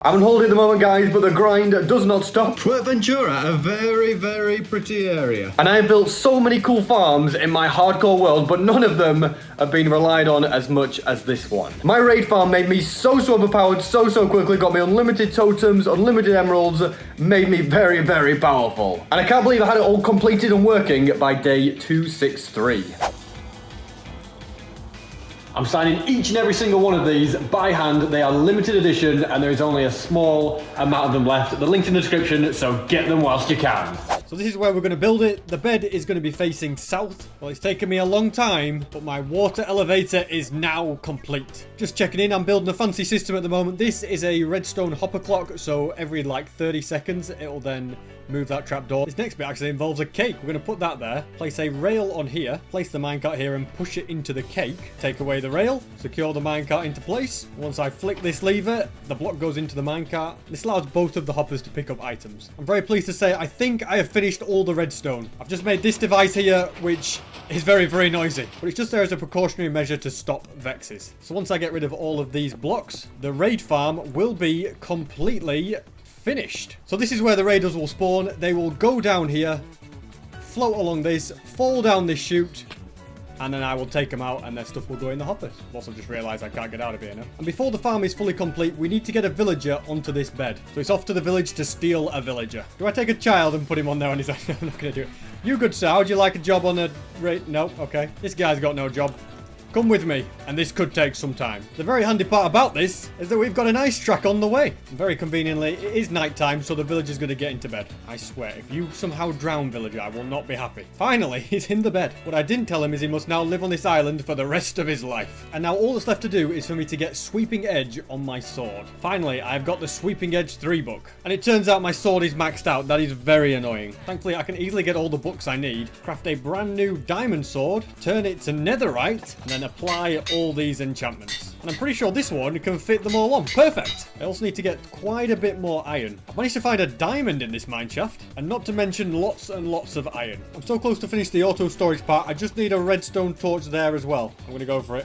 I'm on holiday at the moment, guys, but the grind does not stop. Fuerteventura, a very, very pretty area. And I have built so many cool farms in my hardcore world, but none of them have been relied on as much as this one. My raid farm made me so overpowered so quickly, got me unlimited totems, unlimited emeralds, made me very, very powerful. And I can't believe I had it all completed and working by day 263. I'm signing each and every single one of these by hand. They are limited edition and there is only a small amount of them left. The link's in the description, so get them whilst you can. So this is where we're going to build it. The bed is going to be facing south. Well, it's taken me a long time, but my water elevator is now complete. Just checking in, I'm building a fancy system at the moment. This is a redstone hopper clock, so every like 30 seconds, it'll then move that trapdoor. This next bit actually involves a cake. We're going to put that there, place a rail on here, place the minecart here and push it into the cake. Take away the rail, secure the minecart into place. Once I flick this lever, the block goes into the minecart. This allows both of the hoppers to pick up items. I'm very pleased to say I think I have finished all the redstone. I've just made this device here, which is very, very noisy, but it's just there as a precautionary measure to stop vexes. So once I get rid of all of these blocks, the raid farm will be completely finished. So this is where the raiders will spawn. They will go down here, float along this, fall down this chute, and then I will take them out and their stuff will go in the hoppers. I've also just realised I can't get out of here now. And before the farm is fully complete, we need to get a villager onto this bed. So it's off to the village to steal a villager. Do I take a child and put him on there on his own? I'm not going to do it. You good sir, would you like a job on a raid? No, okay. This guy's got no job. Come with me, and this could take some time. The very handy part about this is that we've got an ice track on the way. And very conveniently, it is nighttime, so the villager's going to get into bed. I swear, if you somehow drown villager, I will not be happy. Finally, he's in the bed. What I didn't tell him is he must now live on this island for the rest of his life. And now all that's left to do is for me to get Sweeping Edge on my sword. Finally, I've got the Sweeping Edge 3 book. And it turns out my sword is maxed out. That is very annoying. Thankfully, I can easily get all the books I need, craft a brand new diamond sword, turn it to netherite, and then apply all these enchantments. And I'm pretty sure this one can fit them all on. Perfect! I also need to get quite a bit more iron. I've managed to find a diamond in this mineshaft, and not to mention lots and lots of iron. I'm so close to finish the auto storage part, I just need a redstone torch there as well. I'm gonna go for it.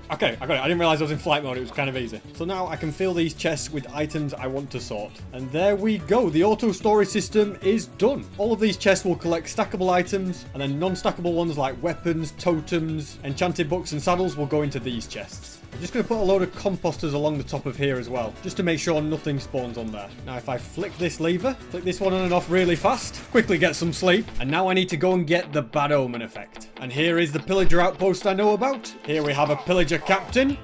Okay, I got it. I didn't realize I was in flight mode. It was kind of easy. So now I can fill these chests with items I want to sort. And there we go. The auto storage system is done. All of these chests will collect stackable items, and then non-stackable ones like weapons, totems, enchanted books, and saddles will go into these chests. I'm just going to put a load of composters along the top of here as well, just to make sure nothing spawns on there. Now, if I flick this lever, flick this one on and off really fast, quickly get some sleep, and now I need to go and get the Bad Omen effect. And here is the pillager outpost I know about. Here we have a pillager captain.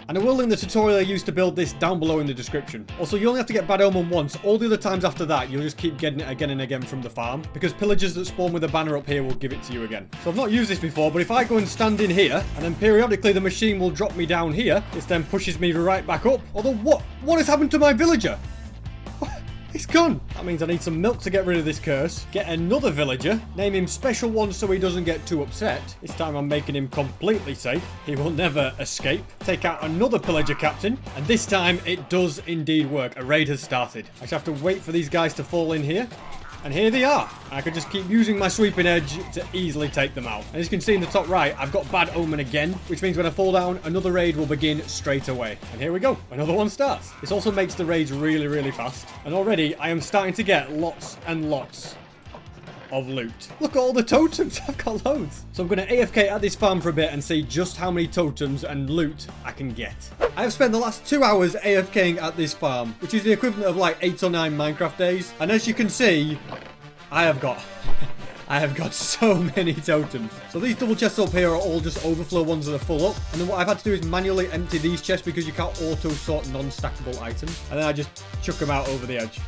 And I will link the tutorial I used to build this down below in the description. Also, you only have to get Bad Omen once. All the other times after that, you'll just keep getting it again and again from the farm, because pillagers that spawn with a banner up here will give it to you again. So I've not used this before, but if I go and stand in here, and then periodically the machine will drop me down here, this then pushes me right back up. Although, what has happened to my villager? It's gone. That means I need some milk to get rid of this curse. Get another villager. Name him Special One so he doesn't get too upset. This time I'm making him completely safe. He will never escape. Take out another pillager captain. And this time it does indeed work. A raid has started. I just have to wait for these guys to fall in here. And here they are. I can just keep using my Sweeping Edge to easily take them out. And as you can see in the top right, I've got Bad Omen again, which means when I fall down, another raid will begin straight away. And here we go. Another one starts. This also makes the raids really, really fast. And already, I am starting to get lots and lots of loot. Look at all the totems. I've got loads. So I'm going to AFK at this farm for a bit and see just how many totems and loot I can get. I've spent the last 2 hours AFKing at this farm, which is the equivalent of like 8 or 9 Minecraft days. And as you can see, I have got so many totems. So these double chests up here are all just overflow ones that are full up. And then what I've had to do is manually empty these chests because you can't auto sort non-stackable items. And then I just chuck them out over the edge.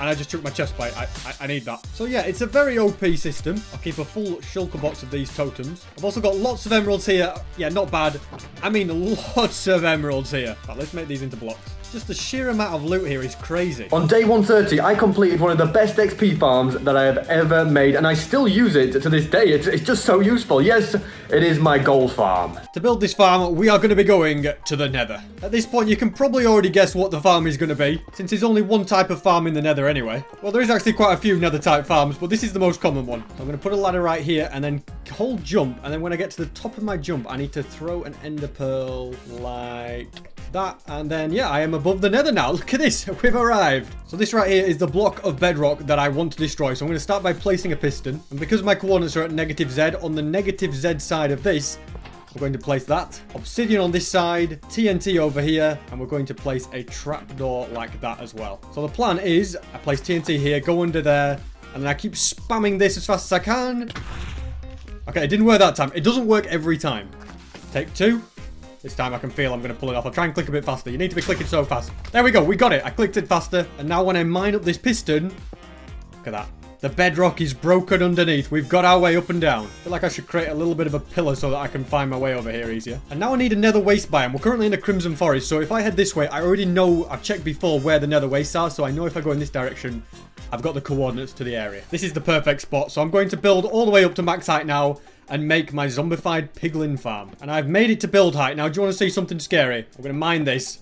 And I just took my chest plate. I need that. So yeah, it's a very OP system. I'll keep a full shulker box of these totems. I've also got lots of emeralds here. Yeah, not bad. I mean, lots of emeralds here. Right, let's make these into blocks. Just the sheer amount of loot here is crazy. On day 130, I completed one of the best XP farms that I have ever made, and I still use it to this day. It's just so useful. Yes, it is my gold farm. To build this farm, we are going to be going to the nether. At this point, you can probably already guess what the farm is going to be, since there's only one type of farm in the nether anyway. Well, there is actually quite a few nether type farms, but this is the most common one. I'm going to put a ladder right here, and then hold jump, and then when I get to the top of my jump, I need to throw an ender pearl like that, and then yeah, I am above the nether now. Look at this. We've arrived. So this right here is the block of bedrock that I want to destroy. So I'm going to start by placing a piston. And because my coordinates are at -Z, on the -Z side of this, we're going to place that. Obsidian on this side, TNT over here, and we're going to place a trapdoor like that as well. So the plan is, I place TNT here, go under there, and then I keep spamming this as fast as I can. Okay, it didn't work that time. It doesn't work every time. Take 2. This time I can feel I'm going to pull it off. I'll try and click a bit faster. You need to be clicking so fast. There we go. We got it. I clicked it faster. And now when I mine up this piston, look at that. The bedrock is broken underneath. We've got our way up and down. I feel like I should create a little bit of a pillar so that I can find my way over here easier. And now I need a nether waste biome. We're currently in a crimson forest, so if I head this way, I already know, I've checked before where the nether wastes are, so I know if I go in this direction, I've got the coordinates to the area. This is the perfect spot, so I'm going to build all the way up to max height now and make my zombified piglin farm. And I've made it to build height. Now, do you want to see something scary? I'm going to mine this,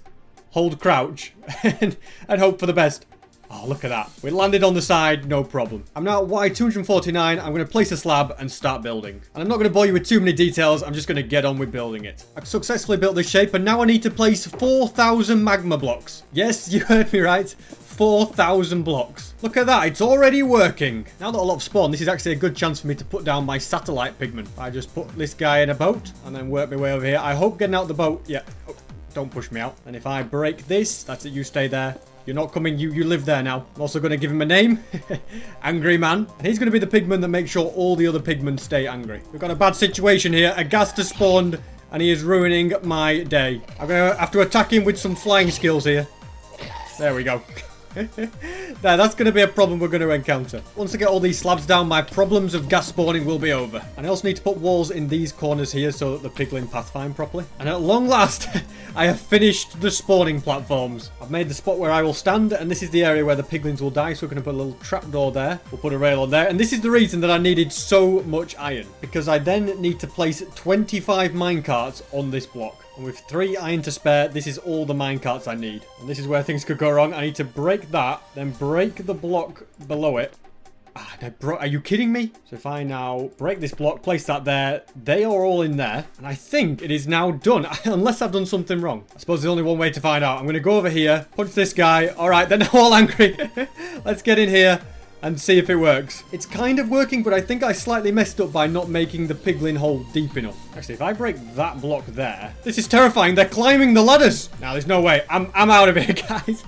hold crouch, and hope for the best. Oh, look at that. We landed on the side, no problem. I'm now at Y249. I'm going to place a slab and start building. And I'm not going to bore you with too many details. I'm just going to get on with building it. I've successfully built this shape, and now I need to place 4,000 magma blocks. Yes, you heard me right. 4,000 blocks. Look at that, it's already working. Now that a lot have spawned, this is actually a good chance for me to put down my satellite pigment. I just put this guy in a boat and then work my way over here. I hope getting out the boat, yeah, oh, don't push me out. And if I break this, that's it, you stay there. You're not coming, you live there now. I'm also going to give him a name. Angry Man. And he's going to be the pigman that makes sure all the other pigmen stay angry. We've got a bad situation here. A ghast has spawned and he is ruining my day. I'm going to have to attack him with some flying skills here. There we go. Now, that's going to be a problem we're going to encounter. Once I get all these slabs down, my problems of gas spawning will be over. And I also need to put walls in these corners here so that the piglin path find properly. And at long last, I have finished the spawning platforms. I've made the spot where I will stand, and this is the area where the piglins will die, so we're going to put a little trapdoor there. We'll put a rail on there, and this is the reason that I needed so much iron. Because I then need to place 25 minecarts on this block. And with 3 iron to spare, this is all the minecarts I need. And this is where things could go wrong. I need to break that, then break the block below it. Are you kidding me? So if I now break this block, place that there, they are all in there. And I think it is now done, unless I've done something wrong. I suppose there's only one way to find out. I'm going to go over here, punch this guy. All right, they're now all angry. Let's get in here and see if it works. It's kind of working, but I think I slightly messed up by not making the piglin hole deep enough. Actually, if I break that block there... This is terrifying. They're climbing the ladders. Now, there's no way. I'm out of here, guys.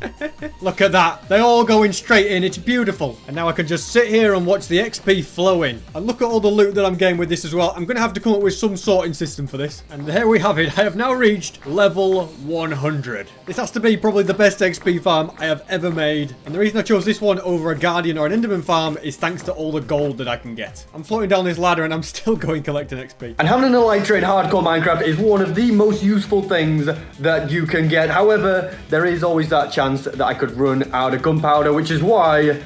Look at that. They're all going straight in. It's beautiful. And now I can just sit here and watch the XP flow in. And look at all the loot that I'm getting with this as well. I'm going to have to come up with some sorting system for this. And there we have it. I have now reached level 100. This has to be probably the best XP farm I have ever made. And the reason I chose this one over a Guardian or an Enderman farm is thanks to all the gold that I can get. I'm floating down this ladder and I'm still going collecting XP. And having an elytra in hardcore Minecraft is one of the most useful things that you can get. However, there is always that chance that I could run out of gunpowder, which is why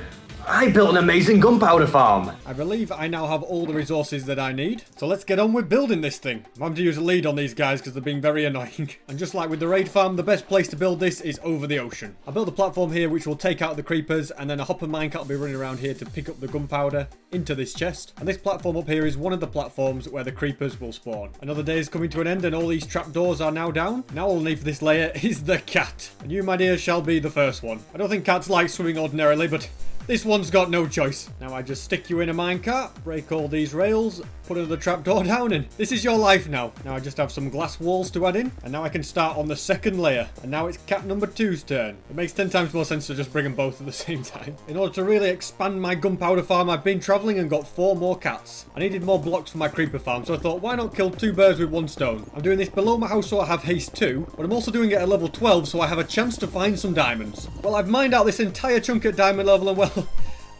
I built an amazing gunpowder farm. I believe I now have all the resources that I need. So let's get on with building this thing. I'm having to use a lead on these guys because they're being very annoying. And just like with the raid farm, the best place to build this is over the ocean. I built a platform here which will take out the creepers, and then a hopper minecart will be running around here to pick up the gunpowder into this chest. And this platform up here is one of the platforms where the creepers will spawn. Another day is coming to an end and all these trapdoors are now down. Now all I need for this layer is the cat. And you, my dear, shall be the first one. I don't think cats like swimming ordinarily, but this one's got no choice. Now I just stick you in a minecart, break all these rails, put another trapdoor down, and this is your life now. Now I just have some glass walls to add in, and now I can start on the second layer. And now it's cat number 2's turn. It makes 10 times more sense to just bring them both at the same time. In order to really expand my gunpowder farm, I've been traveling and got 4 more cats. I needed more blocks for my creeper farm, so I thought, why not kill 2 birds with 1 stone? I'm doing this below my house so I have haste 2, but I'm also doing it at level 12 so I have a chance to find some diamonds. Well, I've mined out this entire chunk at diamond level, and well,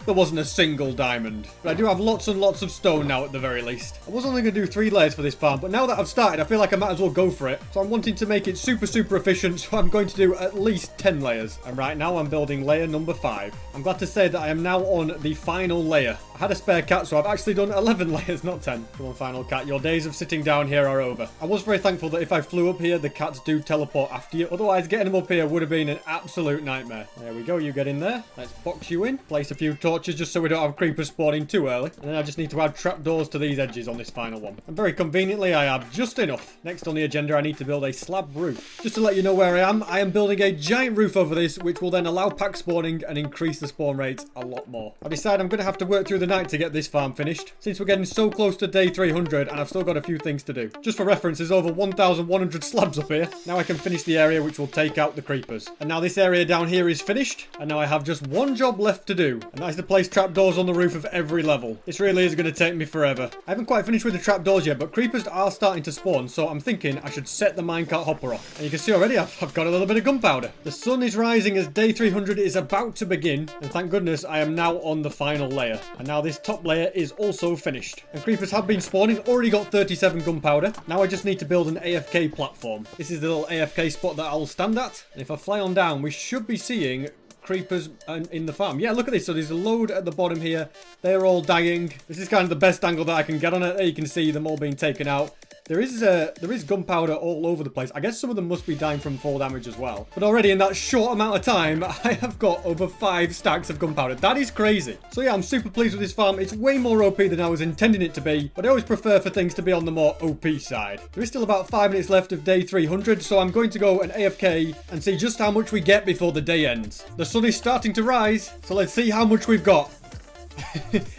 there wasn't a single diamond. But I do have lots and lots of stone now at the very least. I was only going to do 3 layers for this farm, but now that I've started, I feel like I might as well go for it. So I'm wanting to make it super efficient, so I'm going to do at least 10 layers. And right now I'm building layer number 5. I'm glad to say that I am now on the final layer. I had a spare cat, so I've actually done 11 layers, not 10. Come on, final cat, your days of sitting down here are over. I was very thankful that if I flew up here, the cats do teleport after you. Otherwise, getting them up here would have been an absolute nightmare. There we go, you get in there. Let's box you in. Place a few torches torches just so we don't have creepers spawning too early. And then I just need to add trapdoors to these edges on this final one. And very conveniently, I have just enough. Next on the agenda, I need to build a slab roof. Just to let you know where I am building a giant roof over this, which will then allow pack spawning and increase the spawn rates a lot more. I decide I'm going to have to work through the night to get this farm finished, since we're getting so close to day 300 and I've still got a few things to do. Just for reference, there's over 1,100 slabs up here. Now I can finish the area which will take out the creepers. And now this area down here is finished, and now I have just one job left to do, and that is to place trapdoors on the roof of every level. This really is going to take me forever. I haven't quite finished with the trapdoors yet, but creepers are starting to spawn, so I'm thinking I should set the minecart hopper off. And you can see already I've got a little bit of gunpowder. The sun is rising as day 300 is about to begin, and thank goodness I am now on the final layer. And now this top layer is also finished. And creepers have been spawning, already got 37 gunpowder. Now I just need to build an AFK platform. This is the little AFK spot that I'll stand at, and if I fly on down, we should be seeing creepers in the farm. Yeah, look at this. So there's a load at the bottom here. They're all dying. This is kind of the best angle that I can get on it. There you can see them all being taken out. There is gunpowder all over the place. I guess some of them must be dying from fall damage as well. But already in that short amount of time, I have got over 5 stacks of gunpowder. That is crazy. So yeah, I'm super pleased with this farm. It's way more OP than I was intending it to be, but I always prefer for things to be on the more OP side. There is still about 5 minutes left of day 300, so I'm going to go and AFK and see just how much we get before the day ends. The sun is starting to rise, so let's see how much we've got.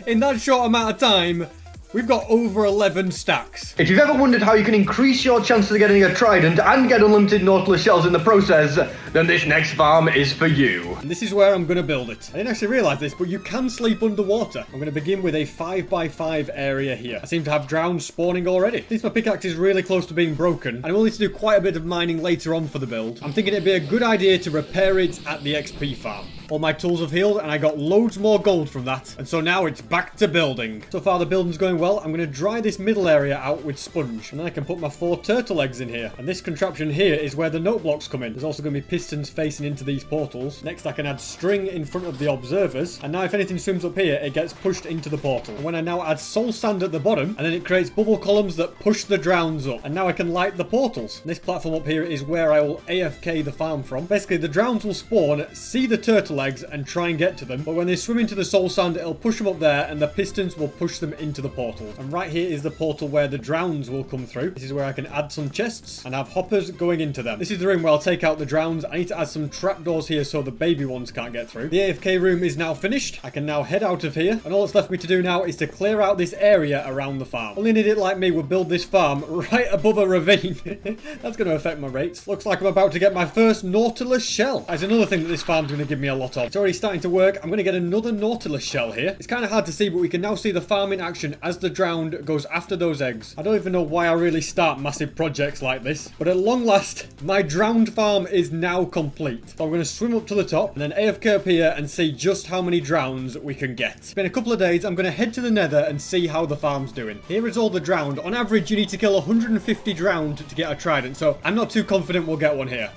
In that short amount of time, we've got over 11 stacks. If you've ever wondered how you can increase your chances of getting a trident and get unlimited Nautilus shells in the process, then this next farm is for you. And this is where I'm going to build it. I didn't actually realise this, but you can sleep underwater. I'm going to begin with a 5x5 area here. I seem to have drowns spawning already. Since my pickaxe is really close to being broken, and I will need to do quite a bit of mining later on for the build, I'm thinking it'd be a good idea to repair it at the XP farm. All my tools have healed, and I got loads more gold from that. And so now it's back to building. So far the building's going well. I'm going to dry this middle area out with sponge, and then I can put my 4 turtle eggs in here. And this contraption here is where the note blocks come in. There's also going to be pistons facing into these portals. Next I can add string in front of the observers, and now if anything swims up here, it gets pushed into the portal. And when I now add soul sand at the bottom, and then it creates bubble columns that push the drowns up, and now I can light the portals. And this platform up here is where I will AFK the farm from. Basically the drowns will spawn, see the turtle eggs, and try and get to them, but when they swim into the soul sand, it'll push them up there, and the pistons will push them into the portal. And right here is the portal where the drowns will come through. This is where I can add some chests and have hoppers going into them. This is the room where I'll take out the drowns. I need to add some trapdoors here so the baby ones can't get through. The AFK room is now finished. I can now head out of here, and all that's left me to do now is to clear out this area around the farm. Only an idiot like me would build this farm right above a ravine. That's going to affect my rates. Looks like I'm about to get my first Nautilus shell. That's another thing that this farm's going to give me a lot of. It's already starting to work. I'm going to get another Nautilus shell here. It's kind of hard to see, but we can now see the farm in action as the drowned goes after those eggs. I don't even know why I really start massive projects like this, but at long last, my drowned farm is now complete. So I'm going to swim up to the top and then AFK up here and see just how many drowns we can get. It's been a couple of days. I'm going to head to the nether and see how the farm's doing. Here is all the drowned. On average, you need to kill 150 drowned to get a trident, so I'm not too confident we'll get one here.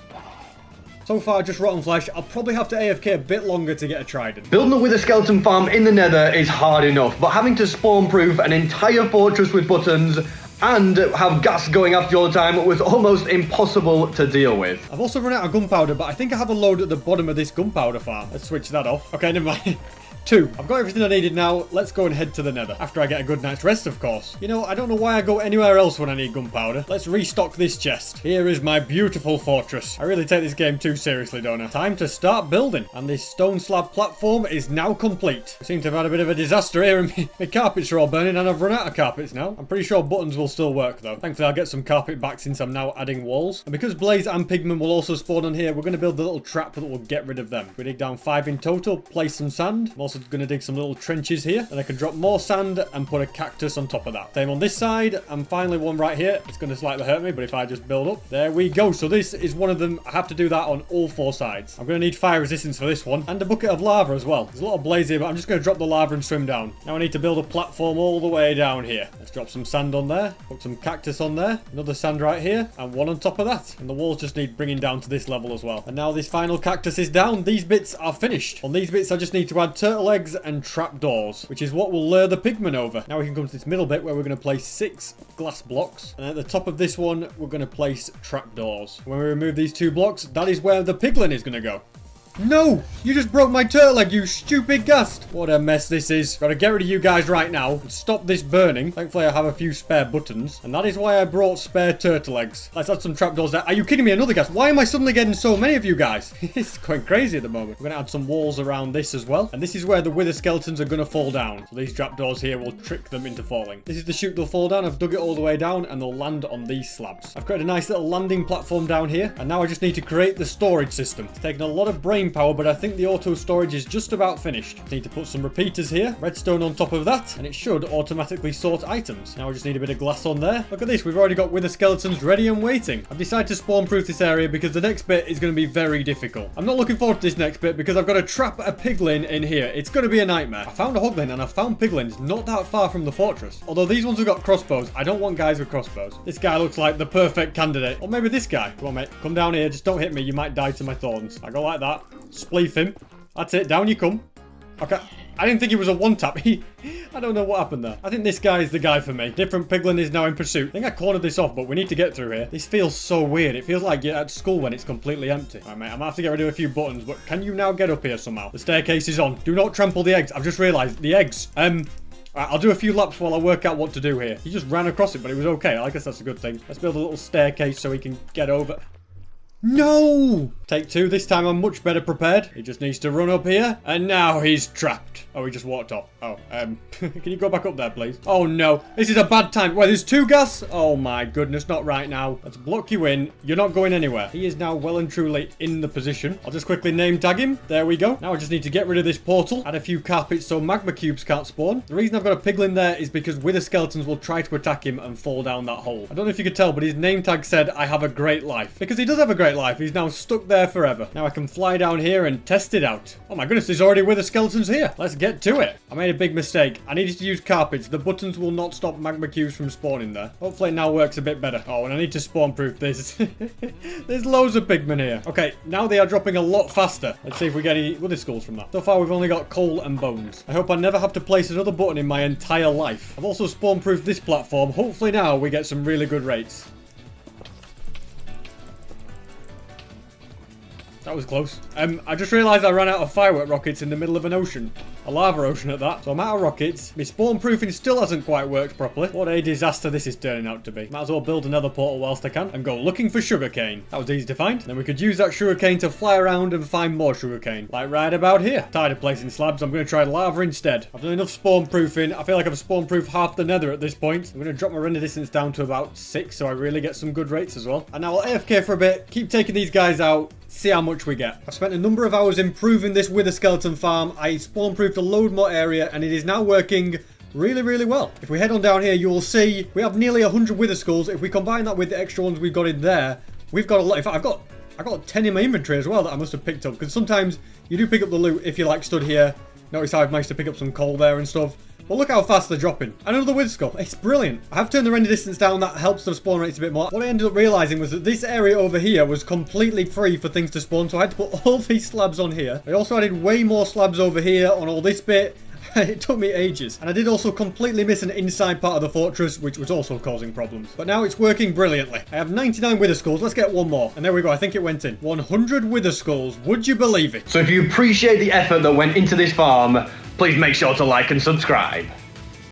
So far, just rotten flesh. I'll probably have to AFK a bit longer to get a trident. Building a wither skeleton farm in the nether is hard enough, but having to spawn-proof an entire fortress with buttons and have gas going after you all the time was almost impossible to deal with. I've also run out of gunpowder, but I think I have a load at the bottom of this gunpowder farm. Let's switch that off. Okay, never mind. 2. I've got everything I needed now. Let's go and head to the nether. After I get a good night's rest, of course. You know, I don't know why I go anywhere else when I need gunpowder. Let's restock this chest. Here is my beautiful fortress. I really take this game too seriously, don't I? Time to start building. And this stone slab platform is now complete. I seem to have had a bit of a disaster here, and my carpets are all burning, and I've run out of carpets now. I'm pretty sure buttons will still work, though. Thankfully, I'll get some carpet back since I'm now adding walls. And because Blaze and Pigman will also spawn on here, we're going to build the little trap that will get rid of them. We dig down 5 in total, place some sand. I'm also going to dig some little trenches here, and I can drop more sand and put a cactus on top of that. Same on this side, and finally one right here. It's going to slightly hurt me, but if I just build up, there we go. So this is one of them. I have to do that on all 4 sides. I'm going to need fire resistance for this one, and a bucket of lava as well. There's a lot of blaze here, but I'm just going to drop the lava and swim down. Now I need to build a platform all the way down here. Let's drop some sand on there, put some cactus on there, another sand right here, and one on top of that. And the walls just need bringing down to this level as well. And now this final cactus is down. These bits are finished. On these bits, I just need to add turtle eggs and trapdoors, which is what will lure the pigmen over. Now we can come to this middle bit where we're going to place 6 glass blocks, and at the top of this one we're going to place trapdoors. When we remove these 2 blocks, that is where the piglin is going to go. No! You just broke my turtle egg, you stupid ghast! What a mess this is. Gotta get rid of you guys right now and stop this burning. Thankfully, I have a few spare buttons. And that is why I brought spare turtle eggs. Let's add some trapdoors there. Are you kidding me? Another ghast? Why am I suddenly getting so many of you guys? It's going crazy at the moment. We're gonna add some walls around this as well. And this is where the wither skeletons are gonna fall down. So these trapdoors here will trick them into falling. This is the chute they'll fall down. I've dug it all the way down and they'll land on these slabs. I've created a nice little landing platform down here. And now I just need to create the storage system. It's taken a lot of brain power, but I think the auto storage is just about finished. Need to put some repeaters here, redstone on top of that, and it should automatically sort items. Now I just need a bit of glass on there. Look at this, we've already got wither skeletons ready and waiting. I've decided to spawn proof this area because the next bit is going to be very difficult. I'm not looking forward to this next bit because I've got to trap a piglin in here. It's going to be a nightmare. I found a hoglin and I found piglins not that far from the fortress. Although these ones have got crossbows, I don't want guys with crossbows. This guy looks like the perfect candidate. Or maybe this guy. Come on mate, come down here, just don't hit me, you might die to my thorns. I go like that, spleef him. That's it, down you come. Okay, I didn't think it was a one-tap. I don't know what happened there. I think this guy is the guy for me. Different piglin is now in pursuit. I think I cornered this off, but we need to get through here. This feels so weird. It feels like you're at school when it's completely empty. All right, mate, I'm gonna have to get rid of a few buttons, but can you now get up here somehow? The staircase is on. Do not trample the eggs. I've just realized the eggs. Right, I'll do a few laps while I work out what to do here. He just ran across it, but it was okay. I guess that's a good thing. Let's build a little staircase so he can get over. No! Take two. This time I'm much better prepared. He just needs to run up here. And now he's trapped. Oh, he just walked off. Oh, can you go back up there, please? Oh, no. This is a bad time. Wait, there's two ghasts? Oh, my goodness. Not right now. Let's block you in. You're not going anywhere. He is now well and truly in the position. I'll just quickly name tag him. There we go. Now I just need to get rid of this portal. Add a few carpets so magma cubes can't spawn. The reason I've got a piglin there is because wither skeletons will try to attack him and fall down that hole. I don't know if you could tell, but his name tag said, I have a great life. Because he does have a great life. He's now stuck there forever. Now I can fly down here and test it out. Oh my goodness, there's already wither skeletons here. Let's get to it. I made a big mistake. I needed to use carpets. The buttons will not stop magma cubes from spawning there. Hopefully it now works a bit better. Oh, and I need to spawn proof this. There's loads of pigmen here. Okay, now they are dropping a lot faster. Let's see if we get any wither skulls from that. So far we've only got coal and bones. I hope I never have to place another button in my entire life. I've also spawn proofed this platform. Hopefully now we get some really good rates. That was close. I just realised I ran out of firework rockets in the middle of an ocean. A lava ocean at that. So I'm out of rockets. My spawn proofing still hasn't quite worked properly. What a disaster this is turning out to be. Might as well build another portal whilst I can and go looking for sugarcane. That was easy to find. Then we could use that sugarcane to fly around and find more sugarcane. Like right about here. Tired of placing slabs. I'm going to try lava instead. I've done enough spawn proofing. I feel like I've spawn proofed half the nether at this point. I'm going to drop my render distance down to about 6 so I really get some good rates as well. And now I'll AFK for a bit. Keep taking these guys out. See how much we get. I've spent a number of hours improving this wither skeleton farm. I spawn proofed a load more area and it is now working really, really well. If we head on down here, you will see we have nearly 100 wither skulls. If we combine that with the extra ones we've got in there, we've got a lot. In fact, I've got 10 in my inventory as well that I must have picked up, because sometimes you do pick up the loot if you like stood here. Notice how I've managed to pick up some coal there and stuff. But look how fast they're dropping. Another wither skull. It's brilliant. I have turned the render distance down. That helps the spawn rates a bit more. What I ended up realizing was that this area over here was completely free for things to spawn. So I had to put all these slabs on here. I also added way more slabs over here on all this bit. It took me ages. And I did also completely miss an inside part of the fortress, which was also causing problems. But now it's working brilliantly. I have 99 wither skulls. Let's get one more. And there we go. I think it went in. 100 wither skulls. Would you believe it? So if you appreciate the effort that went into this farm, please make sure to like and subscribe.